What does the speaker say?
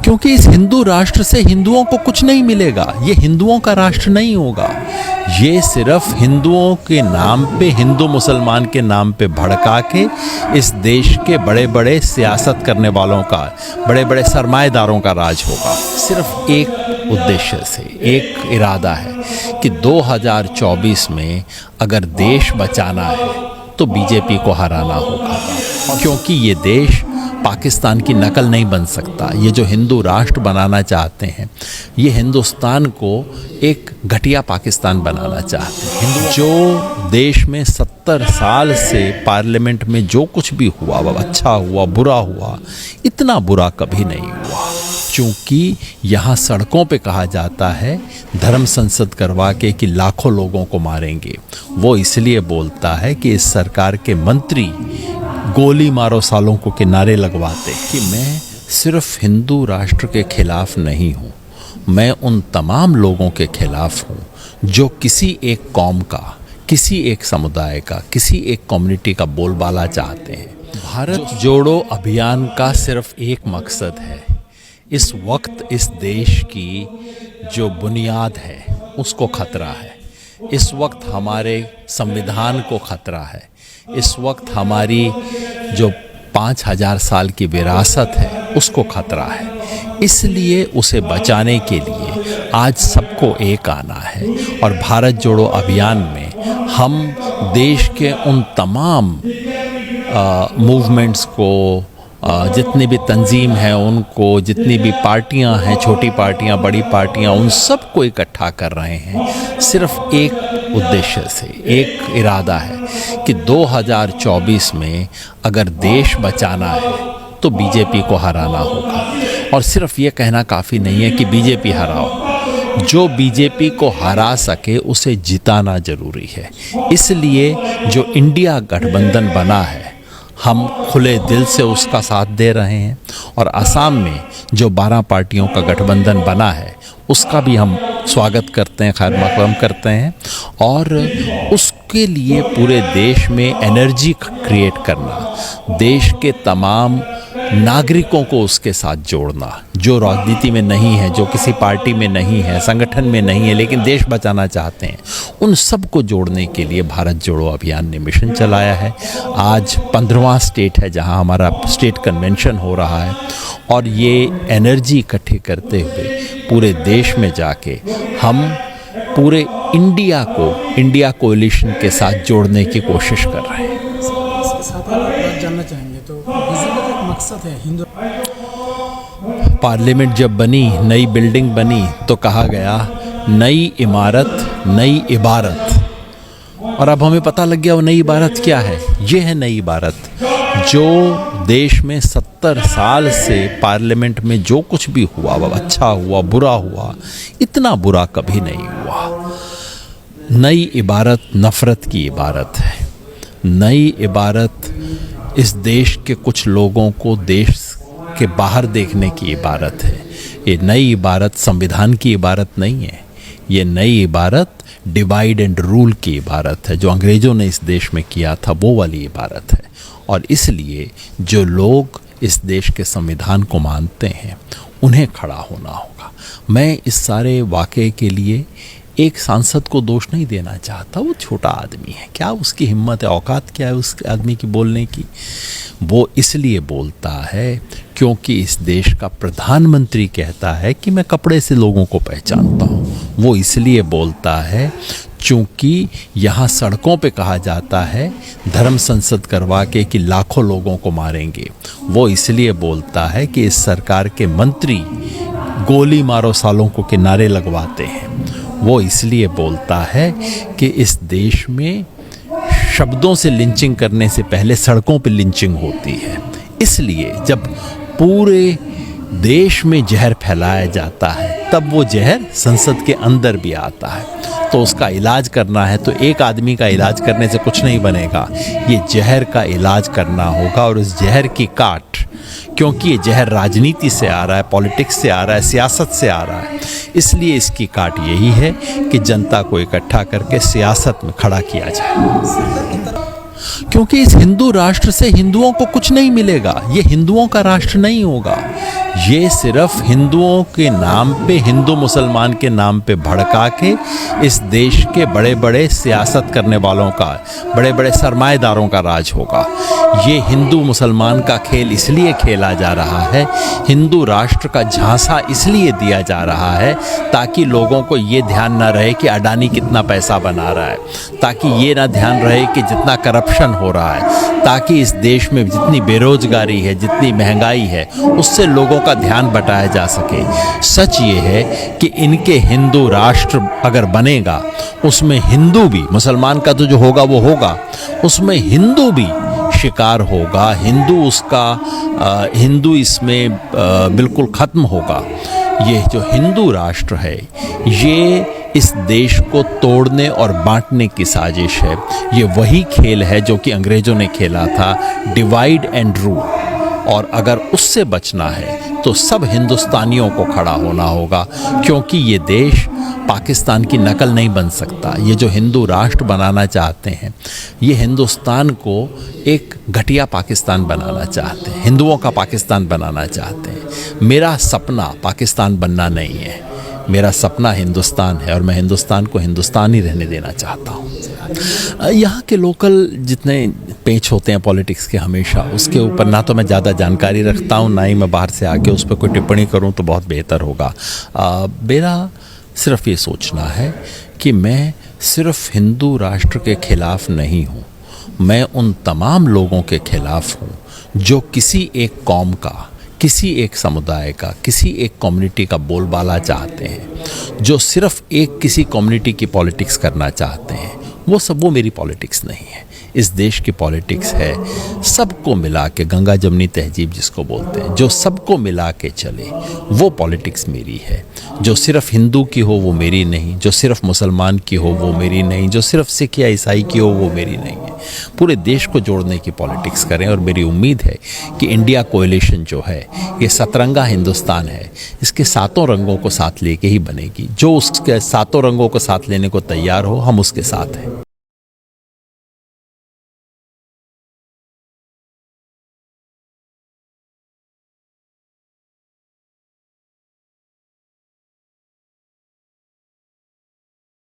क्योंकि इस हिंदू राष्ट्र से हिंदुओं को कुछ नहीं मिलेगा। ये हिंदुओं का राष्ट्र नहीं होगा। ये सिर्फ हिंदुओं के नाम पे, हिंदू मुसलमान के नाम पे भड़का के इस देश के बड़े बड़े सियासत करने वालों का, बड़े बड़े सरमाएदारों का राज होगा। सिर्फ एक उद्देश्य से, एक इरादा है कि 2024 में अगर देश बचाना है तो बीजेपी को हराना होगा, क्योंकि ये देश पाकिस्तान की नकल नहीं बन सकता। ये जो हिंदू राष्ट्र बनाना चाहते हैं, ये हिंदुस्तान को एक घटिया पाकिस्तान बनाना चाहते हैं। जो देश में 70 साल से पार्लियामेंट में जो कुछ भी हुआ, वह अच्छा हुआ, बुरा हुआ, इतना बुरा कभी नहीं हुआ। चूँकि यहाँ सड़कों पे कहा जाता है धर्म संसद करवा के कि लाखों लोगों को मारेंगे, वो इसलिए बोलता है कि इस सरकार के मंत्री गोली मारो सालों को के नारे लगवाते कि मैं सिर्फ हिंदू राष्ट्र के खिलाफ नहीं हूँ, मैं उन तमाम लोगों के खिलाफ हूँ जो किसी एक कौम का, किसी एक समुदाय का, किसी एक कम्युनिटी का बोलबाला चाहते हैं। भारत जोड़ो अभियान का सिर्फ एक मकसद है, इस वक्त इस देश की जो बुनियाद है उसको खतरा है। इस वक्त हमारे संविधान को खतरा है। इस वक्त हमारी जो 5000 साल की विरासत है उसको खतरा है। इसलिए उसे बचाने के लिए आज सबको एक आना है। और भारत जोड़ो अभियान में हम देश के उन तमाम मूवमेंट्स को, जितनी भी तंजीम हैं उनको, जितनी भी पार्टियां हैं, छोटी पार्टियां, बड़ी पार्टियां, उन सबको इकट्ठा कर रहे हैं सिर्फ एक उद्देश्य से, एक इरादा है कि 2024 में अगर देश बचाना है तो बीजेपी को हराना होगा। और सिर्फ ये कहना काफ़ी नहीं है कि बीजेपी हराओ, जो बीजेपी को हरा सके उसे जिताना ज़रूरी है। इसलिए जो इंडिया गठबंधन बना है, हम खुले दिल से उसका साथ दे रहे हैं। और असम में जो 12 पार्टियों का गठबंधन बना है उसका भी हम स्वागत करते हैं, खैर मक़दम करते हैं। और उसके लिए पूरे देश में एनर्जी क्रिएट करना, देश के तमाम नागरिकों को उसके साथ जोड़ना, जो राजनीति में नहीं है, जो किसी पार्टी में नहीं है, संगठन में नहीं है, लेकिन देश बचाना चाहते हैं, उन सब को जोड़ने के लिए भारत जोड़ो अभियान ने मिशन चलाया है। आज 15वां स्टेट है जहां हमारा स्टेट कन्वेंशन हो रहा है। और ये एनर्जी इकट्ठी करते हुए पूरे देश में जाके हम पूरे इंडिया को इंडिया कोalition के साथ जोड़ने की कोशिश कर रहे हैं। इसके साथ ही बात जानना चाहेंगे तो बीजेपी का एक मकसद है हिंदू। पार्लियामेंट जब बनी, नई बिल्डिंग बनी तो कहा गया नई इमारत नई इबारत, और अब हमें पता लग गया वो नई इबारत क्या है। ये है नई इबारत। जो देश में 70 साल से पार्लियामेंट में जो कुछ भी हुआ, वह अच्छा हुआ, बुरा हुआ, इतना बुरा कभी नहीं हुआ। नई इबारत नफ़रत की इबारत है। नई इबारत इस देश के कुछ लोगों को देश के बाहर देखने की इबारत है। ये नई इबारत संविधान की इबारत नहीं है। ये नई इबारत डिवाइड एंड रूल की इबारत है, जो अंग्रेज़ों ने इस देश में किया था, वो वाली इबारत है। और इसलिए जो लोग इस देश के संविधान को मानते हैं उन्हें खड़ा होना होगा। मैं इस सारे वाक़े के लिए एक सांसद को दोष नहीं देना चाहता। वो छोटा आदमी है, क्या उसकी हिम्मत है, औकात क्या है उस आदमी की बोलने की। वो इसलिए बोलता है क्योंकि इस देश का प्रधानमंत्री कहता है कि मैं कपड़े से लोगों को पहचानता हूँ। वो इसलिए बोलता है चूँकि यहाँ सड़कों पे कहा जाता है धर्म संसद करवा के कि लाखों लोगों को मारेंगे। वो इसलिए बोलता है कि इस सरकार के मंत्री गोली मारो सालों को के नारे लगवाते हैं। वो इसलिए बोलता है कि इस देश में शब्दों से लिंचिंग करने से पहले सड़कों पे लिंचिंग होती है। इसलिए जब पूरे देश में जहर फैलाया जाता है तब वो जहर संसद के अंदर भी आता है। तो उसका इलाज करना है तो एक आदमी का इलाज करने से कुछ नहीं बनेगा, ये जहर का इलाज करना होगा। और उस जहर की काट, क्योंकि ये जहर राजनीति से आ रहा है, पॉलिटिक्स से आ रहा है, सियासत से आ रहा है, इसलिए इसकी काट यही है कि जनता को इकट्ठा करके सियासत में खड़ा किया जाए। क्योंकि इस हिंदू राष्ट्र से हिंदुओं को कुछ नहीं मिलेगा। ये हिंदुओं का राष्ट्र नहीं होगा। ये सिर्फ हिंदुओं के नाम पे, हिंदू मुसलमान के नाम पे भड़का के इस देश के बड़े बड़े सियासत करने वालों का, बड़े बड़े सरमाएदारों का राज होगा। ये हिंदू मुसलमान का खेल इसलिए खेला जा रहा है, हिंदू राष्ट्र का झांसा इसलिए दिया जा रहा है ताकि लोगों को ये ध्यान ना रहे कि अडानी कितना पैसा बना रहा है, ताकि ये ना ध्यान रहे कि जितना करप्शन हो रहा है, ताकि इस देश में जितनी बेरोजगारी है, जितनी महंगाई है, उससे लोगों का ध्यान बटाया जा सके। सच ये है कि इनके हिंदू राष्ट्र अगर बनेगा, उसमें हिंदू भी, मुसलमान का तो जो होगा वो होगा, उसमें हिंदू भी शिकार होगा, हिंदू इसमें बिल्कुल ख़त्म होगा। ये जो हिंदू राष्ट्र है, ये इस देश को तोड़ने और बांटने की साजिश है। ये वही खेल है जो कि अंग्रेज़ों ने खेला था, डिवाइड एंड रूल। और अगर उससे बचना है तो सब हिंदुस्तानियों को खड़ा होना होगा, क्योंकि ये देश पाकिस्तान की नकल नहीं बन सकता। ये जो हिंदू राष्ट्र बनाना चाहते हैं, ये हिंदुस्तान को एक घटिया पाकिस्तान बनाना चाहते हैं, हिंदुओं का पाकिस्तान बनाना चाहते हैं। मेरा सपना पाकिस्तान बनना नहीं है, मेरा सपना हिंदुस्तान है और मैं हिंदुस्तान को हिंदुस्तान ही रहने देना चाहता हूँ। यहाँ के लोकल जितने पेच होते हैं पॉलिटिक्स के, हमेशा उसके ऊपर ना तो मैं ज़्यादा जानकारी रखता हूँ, ना ही मैं बाहर से आके उस पर कोई टिप्पणी करूँ तो बहुत बेहतर होगा। मेरा सिर्फ ये सोचना है कि मैं सिर्फ हिंदू राष्ट्र के खिलाफ नहीं हूँ, मैं उन तमाम लोगों के खिलाफ हूँ जो किसी एक कौम का, किसी एक समुदाय का, किसी एक कम्युनिटी का बोलबाला चाहते हैं, जो सिर्फ एक किसी कम्युनिटी की पॉलिटिक्स करना चाहते हैं। वो मेरी पॉलिटिक्स नहीं है। इस देश की पॉलिटिक्स है सबको मिला के, गंगा जमनी तहजीब जिसको बोलते हैं, जो सबको मिला के चले, वो पॉलिटिक्स मेरी है। जो सिर्फ हिंदू की हो वो मेरी नहीं, जो सिर्फ मुसलमान की हो वो मेरी नहीं, जो सिर्फ सिख या ईसाई की हो वो मेरी नहीं है। पूरे देश को जोड़ने की पॉलिटिक्स करें। और मेरी उम्मीद है कि इंडिया कोएलिशन जो है, ये सतरंगा हिंदुस्तान है, इसके सातों रंगों को साथ लेके ही बनेगी। जो उसके सातों रंगों को साथ लेने को तैयार हो, हम उसके साथ हैं।